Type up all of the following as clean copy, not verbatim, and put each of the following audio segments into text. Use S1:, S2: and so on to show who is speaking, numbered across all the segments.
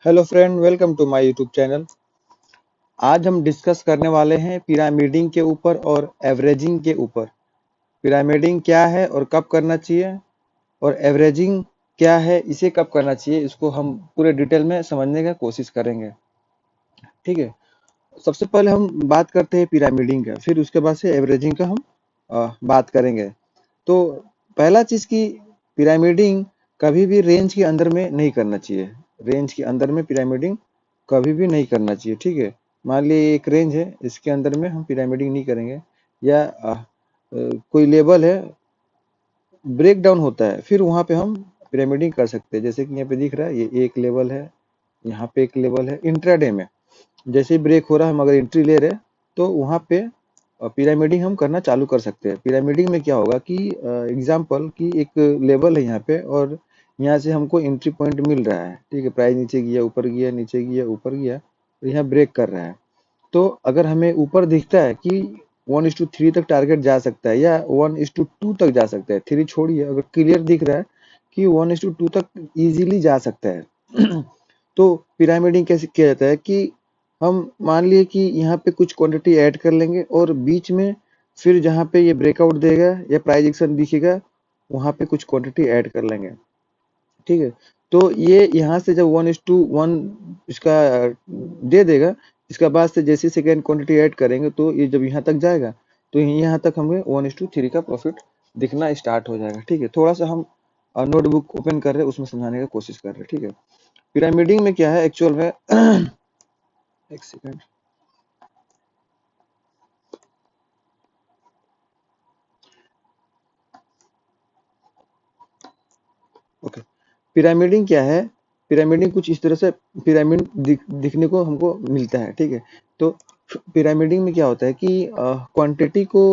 S1: Hello friend, welcome to my YouTube channel. आज हम discuss करने वाले हैं पिरामिडिंग के ऊपर और एवरेजिंग के ऊपर। पिरामिडिंग क्या है और कब करना चाहिए, और एवरेजिंग क्या है, इसे कब करना चाहिए, इसको हम पूरे डिटेल में समझने का कोशिश करेंगे। ठीक है। सबसे पहले हम बात करते हैं पिरामिडिंग का, फिर उसके बाद से एवरेजिंग का हम बात करेंगे। तो पहला चीज की, पिरामिडिंग कभी भी रेंज के अंदर में नहीं करना चाहिए। रेंज के अंदर में पिरामिडिंग कभी भी नहीं करना चाहिए। ठीक है। मान लीजिए एक रेंज है, इसके अंदर में हम पिरामिडिंग नहीं करेंगे, या कोई लेवल है, ब्रेक डाउन होता है, फिर वहां पे हम पिरामिडिंग कर सकते हैं। जैसे कि यहाँ पे दिख रहा है, ये एक लेवल है, यहाँ पे एक लेवल है। इंट्राडे में जैसे ही ब्रेक हो रहा है, हम अगर एंट्री ले रहे हैं, तो वहां पे पिरामिडिंग हम करना चालू कर सकते हैं। पिरामिडिंग में क्या होगा कि एग्जाम्पल कि एक लेवल है यहाँ पे, और यहाँ से हमको एंट्री पॉइंट मिल रहा है। ठीक है। प्राइस नीचे गया, ऊपर गया, नीचे गया, ऊपर गया, तो यहाँ ब्रेक कर रहा है। तो अगर हमें ऊपर दिखता है कि 1:3 तक टारगेट जा सकता है, या 1:2 तक जा सकता है, 3 छोड़िए, अगर क्लियर दिख रहा है कि 1:2 तक इजीली जा सकता है तो पिरामिडिंग कैसे किया जाता है कि हम मान लिए कि यहाँ पे कुछ क्वांटिटी ऐड कर लेंगे, और बीच में फिर जहाँ पे ये ब्रेकआउट देगा या प्राइस एक्शन दिखेगा, वहां पे कुछ क्वांटिटी ऐड कर लेंगे। ठीक है। तो ये यहाँ से जब 1:1 इसका दे देगा, इसका बाद से जैसे सेकेंड क्वांटिटी ऐड करेंगे, तो ये जब यहाँ तक जाएगा, तो यहाँ तक हमें 1:3 का प्रॉफिट दिखना स्टार्ट हो जाएगा। ठीक है। थोड़ा सा हम नोटबुक ओपन कर रहे हैं, उसमें समझाने का कोशिश कर रहे हैं। ठीक है। पिरामिडिंग में क्या है एक्चुअल में एक सेकेंड। ओके। पिरामिडिंग क्या है? पिरामिडिंग कुछ इस तरह से पिरामिड दिखने को हमको मिलता है। ठीक है। तो पिरामिडिंग में क्या होता है कि क्वांटिटी को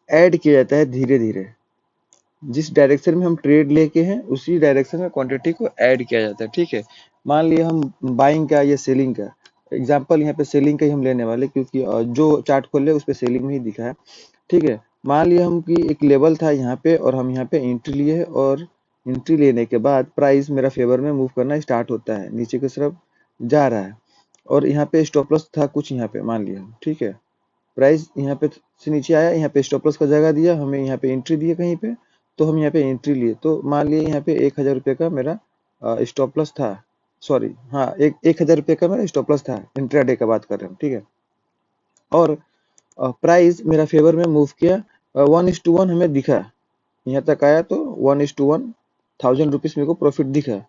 S1: ऐड किया जाता है धीरे धीरे। जिस डायरेक्शन में हम ट्रेड लेके हैं, उसी डायरेक्शन में क्वांटिटी को ऐड किया जाता है। ठीक है। मान लिया हम बाइंग का या सेलिंग का एग्जांपल, यहाँ पे सेलिंग का ही हम लेने वाले, क्योंकि जो चार्ट खोले उस पे सेलिंग में ही दिखा है। ठीक है। मान लिया हम कि एक लेवल था यहाँ पे, और हम यहाँ पे एंट्री लिए है, और एंट्री लेने के बाद प्राइस मेरा फेवर में मूव करना स्टार्ट होता है, नीचे की तरफ जा रहा है, और यहाँ पे स्टॉप लॉस था कुछ यहाँ पे मान लिया। ठीक है। प्राइस यहाँ पे से नीचे आया, यहाँ पे स्टॉप लॉस का जगह दिया, हमें यहाँ पे एंट्री दिए कहीं पे, तो हम यहाँ पे एंट्री लिए। तो मान लिए यहाँ पे 1000 रुपये का मेरा स्टॉप लॉस था। सॉरी, हाँ, 1000 रुपये का मेरा स्टॉप लॉस था। इंट्राडे का बात कर रहे हैं। ठीक है। और प्राइस मेरा फेवर में मूव किया, 1:1 हमें दिखा, यहाँ तक आया, तो 1:1 1000 रुपीज मेरे को प्रॉफिट दिखा।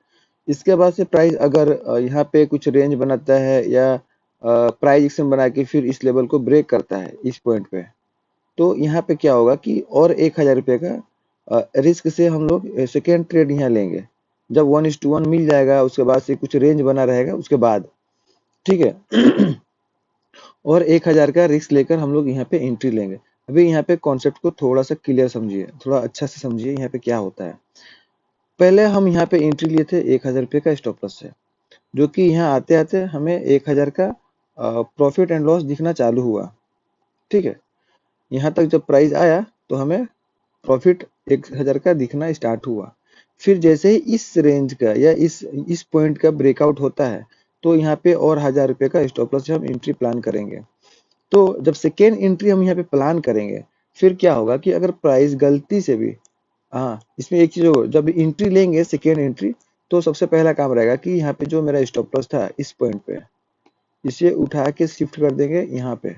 S1: इसके बाद से प्राइस अगर यहाँ पे कुछ रेंज बनाता है, या प्राइस एक्शन बना के फिर इस लेवल को ब्रेक करता है इस पॉइंट पे, तो यहाँ पे क्या होगा कि और 1000 रुपये का रिस्क से हम लोग सेकेंड ट्रेड यहाँ लेंगे। जब 1:1 मिल जाएगा, उसके बाद से कुछ रेंज बना रहेगा उसके बाद। ठीक है। और 1000 का रिस्क लेकर हम लोग यहाँ पे एंट्री लेंगे। अभी यहाँ पे कॉन्सेप्ट को थोड़ा सा क्लियर समझिए, थोड़ा अच्छा से समझिए यहाँ पे क्या होता है। पहले हम यहाँ पे एंट्री लिए थे 1000 रुपये का स्टॉप लॉस से, जो कि यहाँ आते आते हमें 1000 का प्रॉफिट एंड लॉस दिखना चालू हुआ। ठीक है। यहाँ तक जब प्राइस आया, तो हमें प्रॉफिट 1000 का दिखना स्टार्ट हुआ। फिर जैसे ही इस रेंज का या इस पॉइंट का ब्रेकआउट होता है, तो यहाँ पे और 1000 रुपये का स्टॉप लॉस से हम एंट्री प्लान करेंगे। तो जब सेकेंड एंट्री हम यहाँ पे प्लान करेंगे, फिर क्या होगा कि अगर प्राइस गलती से भी, हाँ, इसमें एक चीज हो, जब एंट्री लेंगे सेकेंड एंट्री, तो सबसे पहला काम रहेगा कि यहाँ पे जो मेरा स्टॉप लॉस था इस पॉइंट पे, इसे उठा के शिफ्ट कर देंगे यहाँ पे,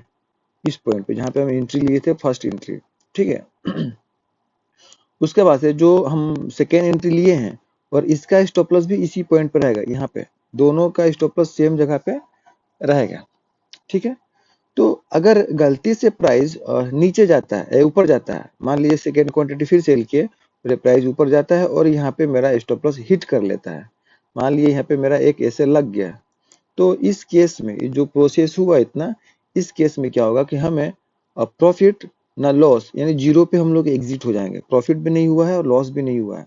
S1: इस पॉइंट पे जहाँ पे हम एंट्री लिए थे, फर्स्ट एंट्री। ठीक है। उसके बाद से जो हम सेकेंड एंट्री लिए हैं, और इसका स्टॉप लॉस भी इसी पॉइंट पे रहेगा, यहाँ पे दोनों का स्टॉप लॉस सेम जगह पे रहेगा। ठीक है। तो अगर गलती से प्राइस नीचे जाता है, ऊपर जाता है, मान लीजिए सेकेंड क्वांटिटी फिर सेल किए, फिर प्राइस ऊपर जाता है और यहाँ पे मेरा स्टॉप लॉस हिट कर लेता है, मान लीजिए यहाँ पे मेरा एक ऐसे लग गया, तो इस केस में ये जो प्रोसेस हुआ इतना, इस केस में क्या होगा कि हमें प्रॉफिट ना लॉस, यानी जीरो पे हम लोग एग्जिट हो जाएंगे। प्रॉफिट भी नहीं हुआ है और लॉस भी नहीं हुआ है।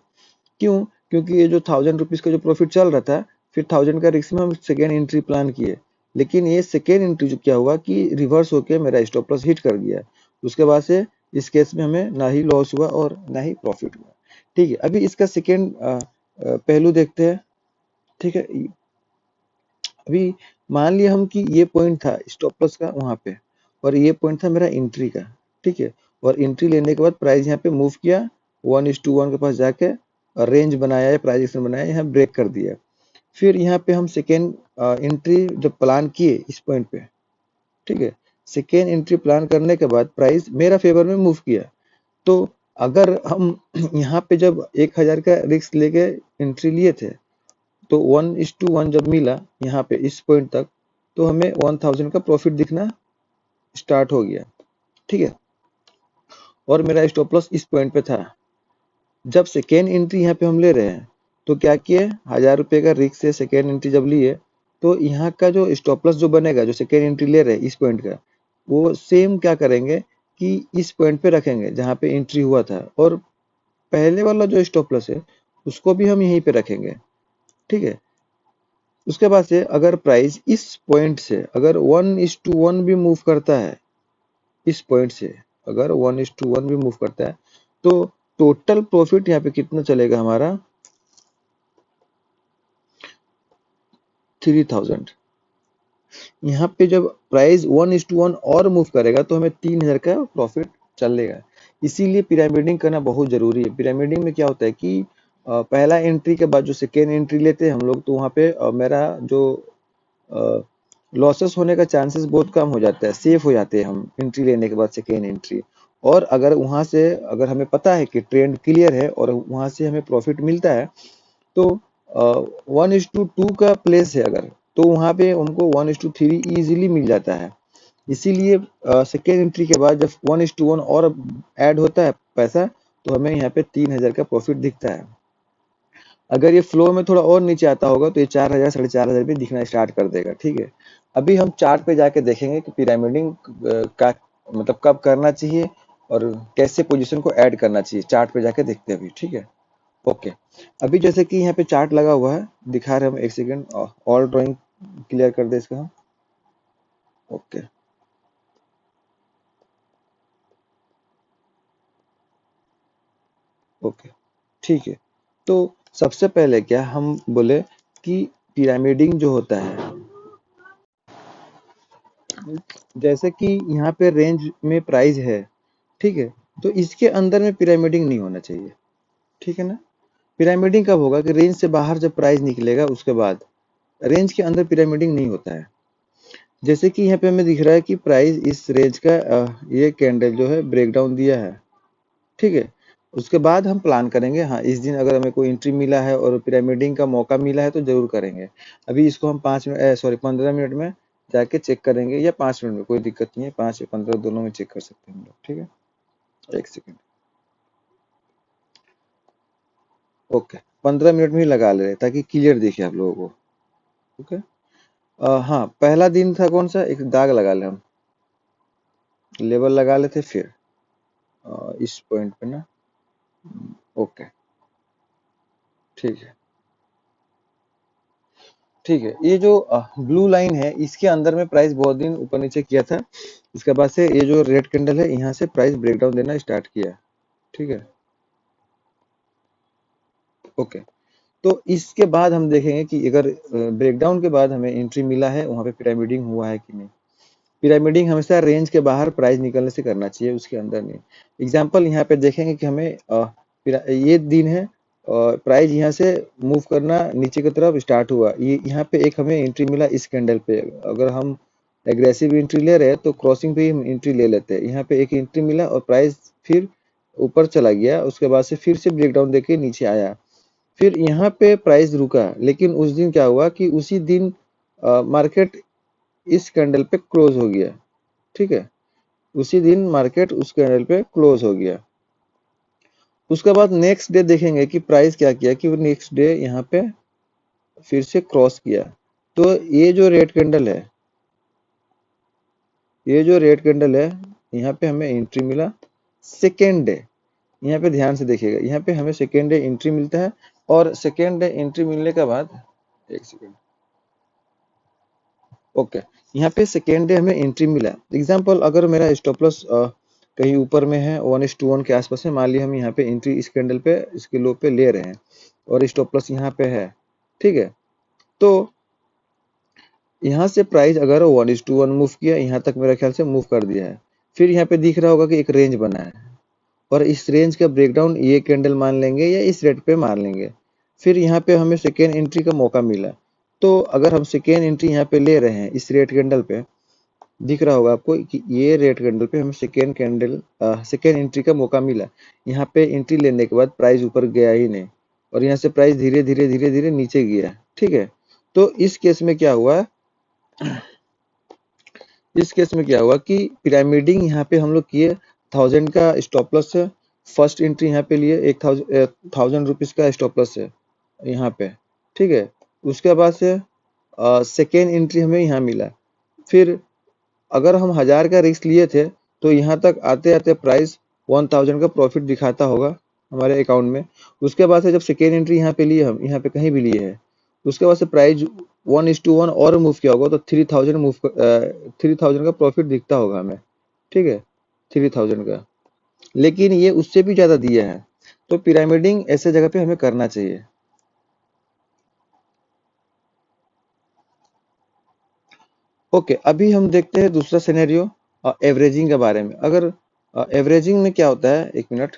S1: क्यों? क्योंकि ये जो 1000 रुपीज का जो प्रॉफिट चल रहा था, फिर 1000 का रिस्क में हम सेकेंड एंट्री प्लान किए, लेकिन ये सेकेंड एंट्री जो क्या हुआ कि रिवर्स होके मेरा स्टॉप लॉस हिट कर गया। उसके बाद से इस केस में हमें ना ही लॉस हुआ और ना ही प्रॉफिट हुआ। ठीक है। अभी इसका सेकेंड पहलू देखते हैं। ठीक है। अभी मान लिया हम कि ये पॉइंट था स्टॉप लॉस का वहां पे, और ये पॉइंट था मेरा एंट्री का, ठीक है। और एंट्री लेने के बाद प्राइस यहाँ पे मूव किया 1:1 के पास जाके, और रेंज बनाया या प्राइस एक्शन बनाया, यहाँ ब्रेक कर दिया। फिर यहाँ पे हम सेकेंड एंट्री जब प्लान किए इस पॉइंट पे, ठीक है, सेकेंड एंट्री प्लान करने के बाद प्राइस मेरा फेवर में मूव किया। तो अगर हम यहाँ पे जब 1000 का रिस्क लेके एंट्री लिए थे, तो 1:1 जब मिला यहाँ पे इस पॉइंट तक, तो हमें 1000 का प्रॉफिट दिखना स्टार्ट हो गया, ठीक है। और मेरा स्टॉप लॉस इस पॉइंट पे था। जब सेकेंड एंट्री यहाँ पे हम ले रहे हैं, तो क्या किए, 1000 रुपये का रिस्क से सेकेंड एंट्री जब लिए, तो यहाँ का जो स्टॉप लॉस जो बनेगा, जो सेकेंड एंट्री ले रहे हैं इस पॉइंट का, वो सेम क्या करेंगे कि इस पॉइंट पे रखेंगे जहाँ पे एंट्री हुआ था, और पहले वाला जो स्टॉप लॉस है उसको भी हम यहीं पे रखेंगे, ठीक है। उसके बाद से अगर प्राइस इस पॉइंट से अगर 1:1 भी मूव करता है, इस पॉइंट से अगर 1:1 भी मूव करता है, तो टोटल प्रॉफिट यहाँ पे कितना चलेगा हमारा, 3000। यहाँ पे जब प्राइस 1:1 और मूव करेगा तो हमें 3000 का प्रॉफिट चलेगा। इसीलिए पिरामिडिंग करना बहुत जरूरी है। पिरामिडिंग में क्या होता है कि पहला एंट्री के बाद जो सेकेंड एंट्री लेते हैं हम लोग, तो वहाँ पे मेरा जो लॉसेस होने का चांसेस बहुत कम हो जाता है, सेफ हो जाते हैं हम एंट्री लेने के बाद सेकेंड एंट्री। और अगर वहाँ से अगर हमें पता है कि ट्रेंड क्लियर है और वहाँ से हमें प्रॉफिट मिलता है, तो 1:2 का प्लेस है अगर, तो वहाँ पे हमको 1:3 इजीली मिल जाता है। इसीलिए सेकेंड एंट्री के बाद जब 1:1 और ऐड होता है पैसा, तो हमें यहाँ पे 3000 का प्रॉफिट दिखता है। अगर ये फ्लो में थोड़ा और नीचे आता होगा तो ये 4000 4500 भी दिखना स्टार्ट कर देगा, ठीक है। अभी हम चार्ट पे जाके देखेंगे कि पिरामिडिंग का मतलब कब करना चाहिए और कैसे पोजीशन को ऐड करना चाहिए, चार्ट पे जाके देखते हैं अभी, ठीक है। ओके, अभी जैसे कि यहाँ पे चार्ट लगा हुआ है, दिखा रहे हम, एक सेकेंड, ऑल ड्राइंग क्लियर कर दे इसका हम। ओके, ओके, ठीक है। तो सबसे पहले क्या हम बोले कि पिरामिडिंग जो होता है, जैसे कि यहाँ पे रेंज में प्राइस है, ठीक है, तो इसके अंदर में पिरामिडिंग नहीं होना चाहिए, ठीक है ना। पिरामिडिंग कब होगा कि रेंज से बाहर जब प्राइस निकलेगा उसके बाद, रेंज के अंदर पिरामिडिंग नहीं होता है। जैसे कि यहाँ पे हमें दिख रहा है कि प्राइस इस रेंज का ये कैंडल जो है ब्रेकडाउन दिया है, ठीक है। उसके बाद हम प्लान करेंगे, हाँ इस दिन अगर हमें कोई एंट्री मिला है और पिरामिडिंग का मौका मिला है तो जरूर करेंगे। अभी इसको हम 5 मिनट, सॉरी 15 मिनट में जाके चेक करेंगे, या 5 मिनट में, कोई दिक्कत नहीं है, 5 या 15 दोनों में चेक कर सकते हैं हम लोग, ठीक है। एक सेकेंड, ओके, 15 मिनट में ही लगा ले रहे हैं ताकि क्लियर दिखे आप लोगों को, ओके। हाँ, पहला दिन था कौन सा, एक दाग लगा ले हम, लेवल लगा लेते फिर इस पॉइंट पे ना, ओके, ठीक है, ठीक है। ये जो ब्लू लाइन है इसके अंदर में प्राइस बहुत दिन ऊपर नीचे किया था, इसके बाद से ये जो रेड कैंडल है यहाँ से प्राइस ब्रेकडाउन देना स्टार्ट किया, ठीक है, ओके। तो इसके बाद हम देखेंगे कि अगर ब्रेकडाउन के बाद हमें एंट्री मिला है, वहां पे पिरामिडिंग हुआ है कि नहीं। पिरामिडिंग हमेशा रेंज के बाहर प्राइस निकलने से करना चाहिए, उसके अंदर नहीं। एग्जांपल यहाँ पे देखेंगे कि हमें ये दिन है, प्राइस यहाँ से मूव करना नीचे की तरफ स्टार्ट हुआ, ये यहाँ पे एक हमें एंट्री मिला इस कैंडल पे। अगर हम एग्रेसिव एंट्री ले रहे हैं तो क्रॉसिंग पे ही हम एंट्री ले लेते हैं। यहाँ पे एक एंट्री मिला और प्राइस फिर ऊपर चला गया, उसके बाद से फिर से ब्रेकडाउन देके नीचे आया, फिर यहाँ पे प्राइस रुका। लेकिन उस दिन क्या हुआ कि उसी दिन मार्केट इस कैंडल पे क्लोज हो गया, ठीक है, उसी दिन मार्केट उस कैंडल पे क्लोज हो गया। उसके बाद नेक्स्ट डे देखेंगे कि प्राइस क्या किया, कि वो नेक्स्ट डे यहाँ पे फिर से क्रॉस किया। तो ये जो रेड कैंडल है, ये जो रेड कैंडल है, यहाँ पे हमें एंट्री मिला सेकेंड डे। यहाँ पे ध्यान से देखिएगा, यहाँ पे हमें सेकेंड डे एंट्री मिलता है, और सेकेंड डे एंट्री मिलने के बाद, एक सेकेंड, ओके, यहाँ पे सेकेंड डे हमें एंट्री मिला। एग्जाम्पल अगर मेरा स्टॉप लॉस कहीं ऊपर में है, 1:1 के आसपास है, मान लिया हम यहाँ पे एंट्री इस कैंडल पे, इसके लो पे ले रहे हैं, और स्टॉप लॉस यहाँ पे है, ठीक है। तो यहाँ से प्राइस अगर 1:1 मूव किया, यहाँ तक मेरा ख्याल से मूव कर दिया है। फिर यहाँ पे दिख रहा होगा कि एक रेंज बना है और इस रेंज का ब्रेकडाउन ये कैंडल मान लेंगे या इस रेट पे मार लेंगे। फिर यहाँ पे हमें सेकेंड एंट्री का मौका मिला। तो अगर हम सेकेंड एंट्री यहाँ पे ले रहे हैं इस रेट कैंडल पे, दिख रहा होगा आपको कि ये रेट कैंडल पे हमें सेकेंड एंट्री का मौका मिला। यहाँ पे एंट्री लेने के बाद प्राइस ऊपर गया ही नहीं और यहाँ से प्राइस धीरे धीरे धीरे धीरे नीचे गया। ठीक है, तो इस केस में क्या हुआ, कि पिरामिडिंग यहाँ पे हम लोग किए, 1000 का स्टॉप लॉस है। फर्स्ट एंट्री यहाँ पे लिए 1000 रुपीज का स्टॉप लॉस है यहाँ पे। ठीक है, उसके बाद से सेकेंड एंट्री हमें यहाँ मिला। फिर अगर हम 1000 का रिस्क लिए थे तो यहाँ तक आते आते प्राइस 1000 का प्रॉफिट दिखाता होगा हमारे अकाउंट में। उसके बाद से जब सेकेंड एंट्री यहाँ पे लिए, हम यहाँ पे कहीं भी लिए हैं, उसके बाद से प्राइस 1:1 और मूव किया होगा तो 3000 का प्रॉफिट दिखता होगा हमें। ठीक है, 3000 का, लेकिन ये उससे भी ज्यादा दिया है। तो पिरामिडिंग ऐसे जगह पे हमें करना चाहिए। ओके, अभी हम देखते हैं दूसरा सिनेरियो एवरेजिंग के बारे में। अगर एवरेजिंग में क्या होता है, एक मिनट,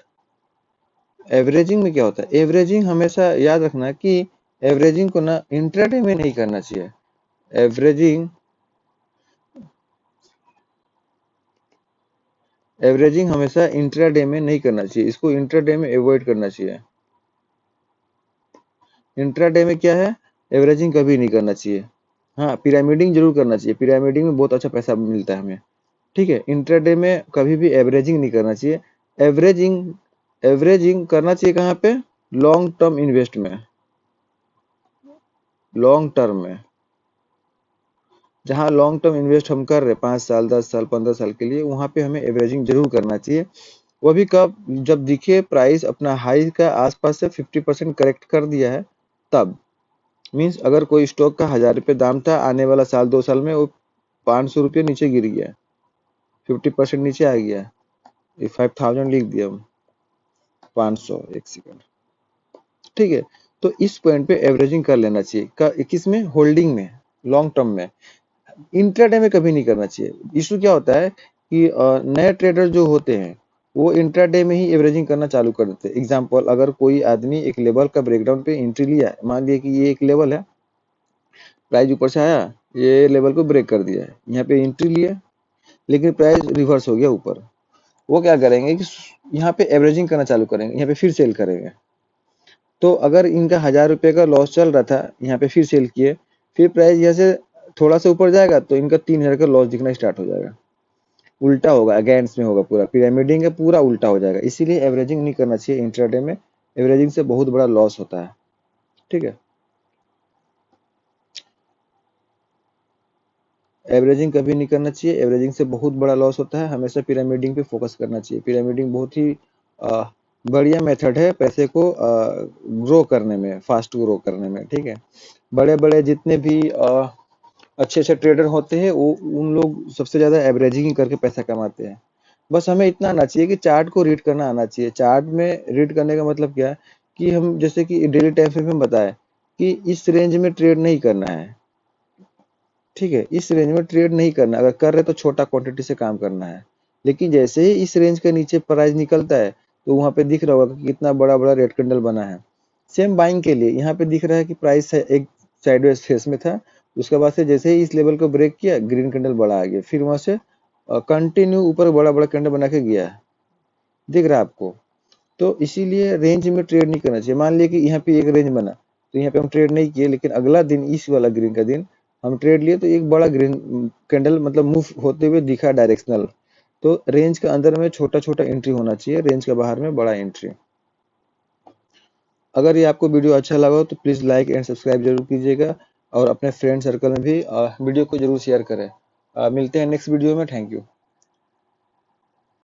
S1: एवरेजिंग हमेशा याद रखना कि एवरेजिंग को ना इंट्राडे में नहीं करना चाहिए। एवरेजिंग हमेशा इंट्राडे में नहीं करना चाहिए, इसको इंट्राडे में अवॉइड करना चाहिए। इंट्राडे में क्या है, एवरेजिंग कभी नहीं करना चाहिए। हाँ, पिरामिडिंग जरूर करना चाहिए, पिरामिडिंग में बहुत अच्छा पैसा मिलता है हमें। ठीक है, इंट्राडे में कभी भी एवरेजिंग नहीं करना चाहिए। एवरेजिंग एवरेजिंग करना चाहिए कहाँ पे, लॉन्ग टर्म इन्वेस्ट में, लॉन्ग टर्म में, जहाँ लॉन्ग टर्म इन्वेस्ट हम कर रहे हैं 5 साल 10 साल 15 साल के लिए, वहां पे हमें एवरेजिंग जरूर करना चाहिए। वो भी कब, जब दिखे प्राइस अपना हाई का आसपास से 50% करेक्ट कर दिया है तब। मीन्स अगर कोई स्टॉक का 1000 रुपये दाम था, आने वाला साल 2 साल में वो 500 रुपये नीचे गिर गया, 50% नीचे आ गया, ये 5000 लिख दिया हम, 500, एक सेकंड। ठीक है, तो इस पॉइंट पे एवरेजिंग कर लेना चाहिए, किसमें, होल्डिंग में, लॉन्ग टर्म में। इंट्राडे में कभी नहीं करना चाहिए। इशू क्या होता है कि नए ट्रेडर जो होते हैं वो इंट्राडे में ही एवरेजिंग करना चालू कर देते हैं। एग्जांपल, अगर कोई आदमी एक लेवल का ब्रेकडाउन पे एंट्री लिया, मान लिया कि ये एक लेवल है, प्राइस ऊपर से आया, ये लेवल को ब्रेक कर दिया है, यहाँ पे एंट्री लिया, लेकिन प्राइस रिवर्स हो गया ऊपर। वो क्या करेंगे कि यहाँ पे एवरेजिंग करना चालू करेंगे, यहाँ पे फिर सेल करेंगे। तो अगर इनका 1000 रुपये का लॉस चल रहा था, यहाँ पे फिर सेल किए, फिर प्राइस यहाँ से थोड़ा सा ऊपर जाएगा तो इनका 3000 का लॉस दिखना स्टार्ट हो जाएगा, उल्टा होगा, अगेंस्ट में होगा, पूरा पिरामिडिंग का पूरा उल्टा हो जाएगा। इसीलिए एवरेजिंग नहीं करना चाहिए इंट्राडे में, एवरेजिंग से बहुत बड़ा लॉस होता है। ठीक है, एवरेजिंग कभी नहीं करना चाहिए, एवरेजिंग से बहुत बड़ा लॉस होता है। हमेशा पिरामिडिंग पे फोकस करना चाहिए। पिरामिडिंग बहुत ही बढ़िया मेथड है पैसे को ग्रो करने में, फास्ट ग्रो करने में। ठीक है, बड़े बड़े जितने भी अच्छे अच्छे ट्रेडर होते हैं, वो उन लोग सबसे ज्यादा एवरेजिंग ही करके पैसा कमाते हैं। बस हमें इतना आना चाहिए कि चार्ट को रीड करना आना चाहिए। चार्ट में रीड करने का मतलब क्या है कि हम, जैसे कि डेली टाइम फ्रेम में बताए कि इस रेंज में ट्रेड नहीं करना है। ठीक है, इस रेंज में ट्रेड नहीं करना, अगर कर रहे तो छोटा क्वांटिटी से काम करना है। लेकिन जैसे ही इस रेंज के नीचे प्राइस निकलता है तो वहां पे दिख रहा होगा कि कितना बड़ा बड़ा रेड कैंडल बना है। सेम बाइंग के लिए यहाँ पे दिख रहा है कि प्राइस एक साइडवेज फेस में था, उसके बाद से जैसे ही इस लेवल को ब्रेक किया, ग्रीन कैंडल बड़ा आ गया, फिर वहां से कंटिन्यू ऊपर बड़ा बड़ा कैंडल बना के गया है, दिख रहा है आपको। तो इसीलिए रेंज में ट्रेड नहीं करना चाहिए। मान लिया कि यहाँ पे एक रेंज बना, तो यहाँ पे हम ट्रेड नहीं किए, लेकिन अगला दिन, इस वाला ग्रीन का दिन, हम ट्रेड लिए तो एक बड़ा ग्रीन कैंडल मतलब मूव होते हुए दिखा, डायरेक्शनल। तो रेंज के अंदर में छोटा छोटा एंट्री होना चाहिए, रेंज के बाहर में बड़ा एंट्री। अगर ये आपको वीडियो अच्छा लगा हो तो प्लीज लाइक एंड सब्सक्राइब जरूर कीजिएगा और अपने फ्रेंड सर्कल में भी वीडियो को जरूर शेयर करें। मिलते हैं नेक्स्ट वीडियो में। Thank you.